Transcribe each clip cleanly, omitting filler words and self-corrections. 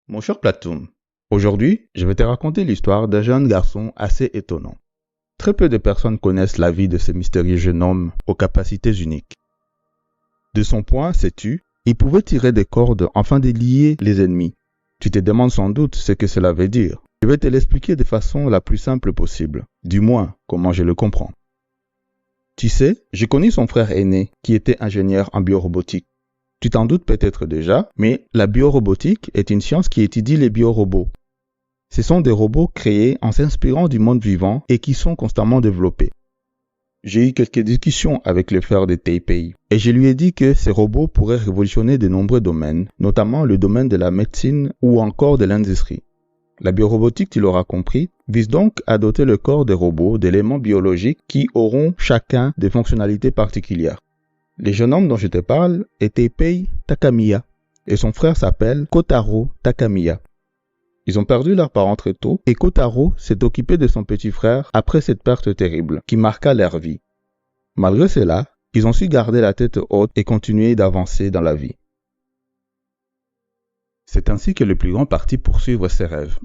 Mon cher Platoon, aujourd'hui, je vais te raconter l'histoire d'un jeune garçon assez étonnant. Très peu de personnes connaissent la vie de ce mystérieux jeune homme aux capacités uniques. De son poing, sais-tu, il pouvait tirer des cordes afin de lier les ennemis. Tu te demandes sans doute ce que cela veut dire. Je vais te l'expliquer de façon la plus simple possible, du moins comment je le comprends. Tu sais, j'ai connu son frère aîné qui était ingénieur en biorobotique. Tu t'en doutes peut-être déjà, mais la biorobotique est une science qui étudie les biorobots. Ce sont des robots créés en s'inspirant du monde vivant et qui sont constamment développés. J'ai eu quelques discussions avec le frère de Taipei et je lui ai dit que ces robots pourraient révolutionner de nombreux domaines, notamment le domaine de la médecine ou encore de l'industrie. La biorobotique, tu l'auras compris, vise donc à doter le corps des robots d'éléments biologiques qui auront chacun des fonctionnalités particulières. Le jeune homme dont je te parle est Teipei Takamiya et son frère s'appelle Kotaro Takamiya. Ils ont perdu leurs parents très tôt et Kotaro s'est occupé de son petit frère après cette perte terrible qui marqua leur vie. Malgré cela, ils ont su garder la tête haute et continuer d'avancer dans la vie. C'est ainsi que le plus grand partit poursuivre ses rêves.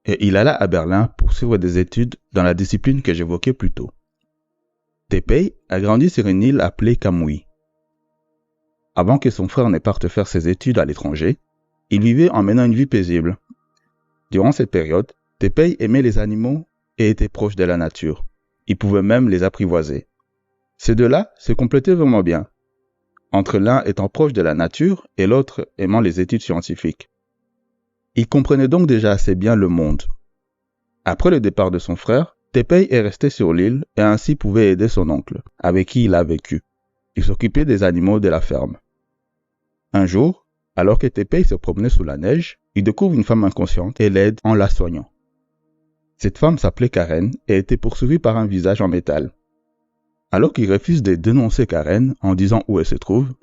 Et il alla à Berlin pour suivre des études dans la discipline que j'évoquais plus tôt. Teipei a grandi sur une île appelée Kamui. Avant que son frère ne parte faire ses études à l'étranger, il vivait en menant une vie paisible. Durant cette période, Teipei aimait les animaux et était proche de la nature. Il pouvait même les apprivoiser. Ces deux-là se complétaient vraiment bien, entre l'un étant proche de la nature et l'autre aimant les études scientifiques. Il comprenait donc déjà assez bien le monde. Après le départ de son frère, Teipei est resté sur l'île et ainsi pouvait aider son oncle, avec qui il a vécu. Il s'occupait des animaux de la ferme. Un jour, alors que Teipei se promenait sous la neige, il découvre une femme inconsciente et l'aide en la soignant. Cette femme s'appelait Karen et était poursuivie par un visage en métal. Alors qu'il refuse de dénoncer Karen en disant où elle se trouve,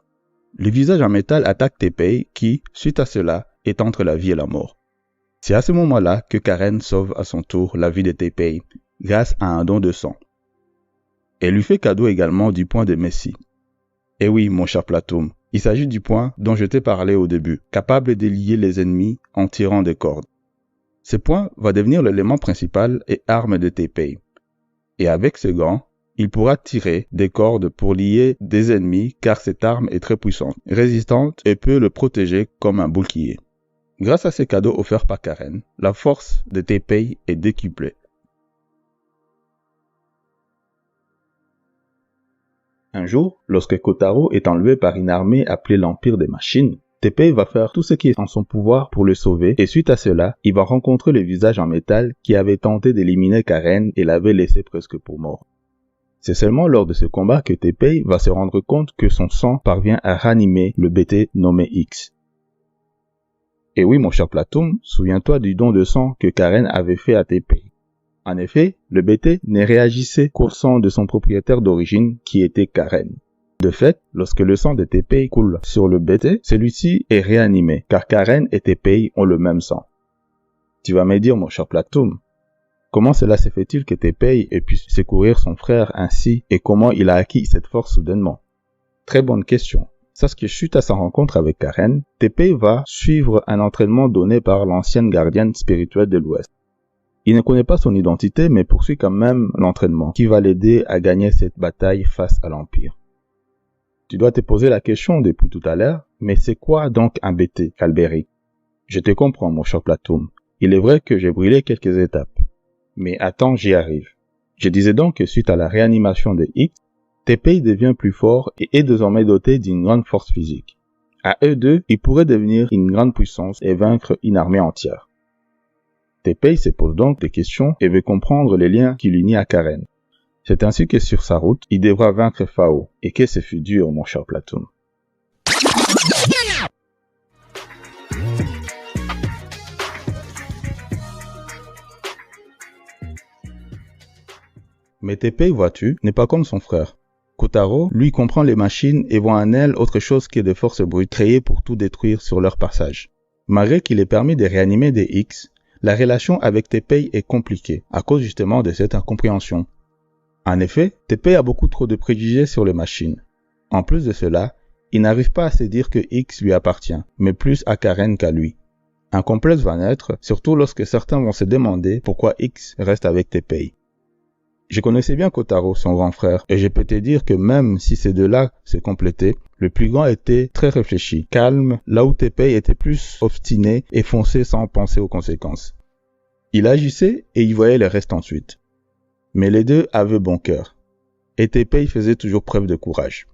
le visage en métal attaque Teipei qui, suite à cela, est entre la vie et la mort. C'est à ce moment-là que Karen sauve à son tour la vie de Teipei grâce à un don de sang. Elle lui fait cadeau également du poing de Messie. Et oui, mon cher Platoon, il s'agit du poing dont je t'ai parlé au début, capable de lier les ennemis en tirant des cordes. Ce poing va devenir l'élément principal et arme de Teipei. Et avec ce gant, il pourra tirer des cordes pour lier des ennemis car cette arme est très puissante, résistante et peut le protéger comme un bouclier. Grâce à ces cadeaux offerts par Karen, la force de Teipei est décuplée. Un jour, lorsque Kotaro est enlevé par une armée appelée l'Empire des Machines, Teipei va faire tout ce qui est en son pouvoir pour le sauver et suite à cela, il va rencontrer le visage en métal qui avait tenté d'éliminer Karen et l'avait laissé presque pour mort. C'est seulement lors de ce combat que Teipei va se rendre compte que son sang parvient à ranimer le BT nommé X. Et oui, mon cher Platoon, souviens-toi du don de sang que Karen avait fait à Teipei. En effet, le BT ne réagissait qu'au sang de son propriétaire d'origine qui était Karen. De fait, lorsque le sang de Teipei coule sur le BT, celui-ci est réanimé car Karen et Teipei ont le même sang. Tu vas me dire, mon cher Platoon, comment cela se fait-il que Teipei ait pu secourir son frère ainsi et comment il a acquis cette force soudainement? Très bonne question. Sache que suite à sa rencontre avec Karen, Teipei va suivre un entraînement donné par l'ancienne gardienne spirituelle de l'Ouest. Il ne connaît pas son identité mais poursuit quand même l'entraînement qui va l'aider à gagner cette bataille face à l'Empire. Tu dois te poser la question depuis tout à l'heure, mais c'est quoi donc un BT, Calberic? Je te comprends, mon cher Platoon. Il est vrai que j'ai brûlé quelques étapes. Mais attends, j'y arrive. Je disais donc que suite à la réanimation de X, Teipei devient plus fort et est désormais doté d'une grande force physique. À eux deux, ils pourraient devenir une grande puissance et vaincre une armée entière. Teipei se pose donc des questions et veut comprendre les liens qui l'unissent à Karen. C'est ainsi que sur sa route, il devra vaincre Fao, et que ce fut dur, mon cher Platoon. Mais Teipei, vois-tu, n'est pas comme son frère. Kotaro, lui, comprend les machines et voit en elles autre chose que des forces brutes créées pour tout détruire sur leur passage. Malgré qu'il ait permis de réanimer des X, la relation avec Teipei est compliquée, à cause justement de cette incompréhension. En effet, Teipei a beaucoup trop de préjugés sur les machines. En plus de cela, il n'arrive pas à se dire que X lui appartient, mais plus à Karen qu'à lui. Un complexe va naître, surtout lorsque certains vont se demander pourquoi X reste avec Teppei. Je connaissais bien Kotaro, son grand frère, et je peux te dire que même si ces deux-là se complétaient, le plus grand était très réfléchi, calme, là où Teppei était plus obstiné et foncé sans penser aux conséquences. Il agissait et il voyait le reste ensuite. Mais les deux avaient bon cœur. Et Teppei faisait toujours preuve de courage.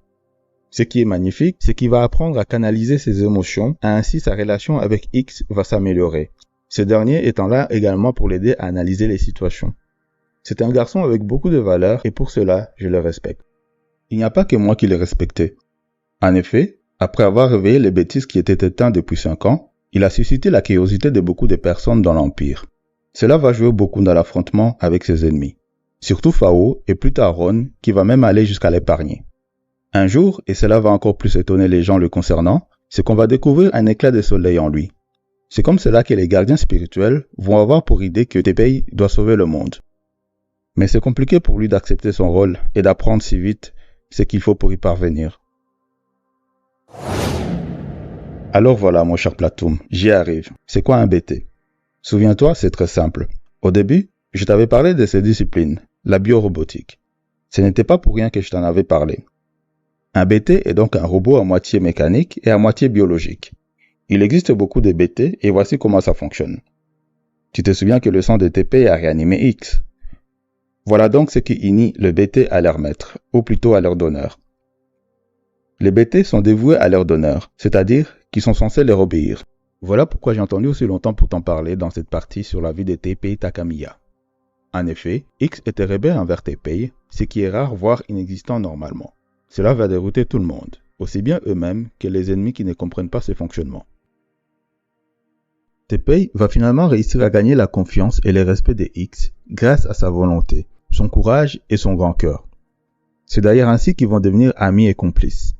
Ce qui est magnifique, c'est qu'il va apprendre à canaliser ses émotions, et ainsi sa relation avec X va s'améliorer. Ce dernier étant là également pour l'aider à analyser les situations. C'est un garçon avec beaucoup de valeurs et pour cela, je le respecte. Il n'y a pas que moi qui le respectais. En effet, après avoir réveillé les bêtises qui étaient éteintes depuis 5 ans, il a suscité la curiosité de beaucoup de personnes dans l'Empire. Cela va jouer beaucoup dans l'affrontement avec ses ennemis. Surtout Fao et plus tard Ron, qui va même aller jusqu'à l'épargner. Un jour, et cela va encore plus étonner les gens le concernant, c'est qu'on va découvrir un éclat de soleil en lui. C'est comme cela que les gardiens spirituels vont avoir pour idée que Teppei doit sauver le monde. Mais c'est compliqué pour lui d'accepter son rôle et d'apprendre si vite ce qu'il faut pour y parvenir. Alors voilà mon cher Platoum, j'y arrive. C'est quoi un BT? Souviens-toi, c'est très simple. Au début, je t'avais parlé de ces disciplines, la biorobotique. Ce n'était pas pour rien que je t'en avais parlé. Un BT est donc un robot à moitié mécanique et à moitié biologique. Il existe beaucoup de BT et voici comment ça fonctionne. Tu te souviens que le sang de Teppei a réanimé X. Voilà donc ce qui unit le BT à leur maître, ou plutôt à leur donneur. Les BT sont dévoués à leur donneur, c'est-à-dire qu'ils sont censés leur obéir. Voilà pourquoi j'ai entendu aussi longtemps pour t'en parler dans cette partie sur la vie de Teppei Takamiya. En effet, X était rebelle envers Teppei, ce qui est rare voire inexistant normalement. Cela va dérouter tout le monde, aussi bien eux-mêmes que les ennemis qui ne comprennent pas ce fonctionnement. Teppei va finalement réussir à gagner la confiance et le respect de X grâce à sa volonté, son courage et son grand cœur. C'est d'ailleurs ainsi qu'ils vont devenir amis et complices.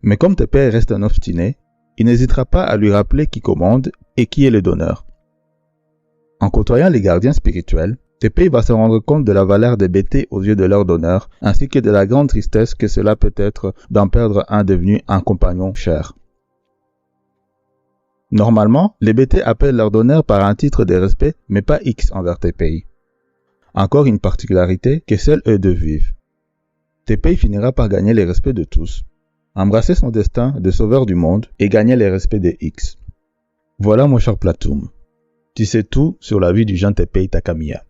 Mais comme Teppei reste un obstiné, il n'hésitera pas à lui rappeler qui commande et qui est le donneur. En côtoyant les gardiens spirituels, Teppei va se rendre compte de la valeur des BT aux yeux de leur donneur, ainsi que de la grande tristesse que cela peut être d'en perdre un devenu un compagnon cher. Normalement, les BT appellent leur donneur par un titre de respect, mais pas X envers Teppei. Encore une particularité que seuls eux deux vivent. Teppei finira par gagner les respects de tous, embrasser son destin de sauveur du monde et gagner les respects de X. Voilà mon cher Platoum. Tu sais tout sur la vie du jeune Teppei Takamiya.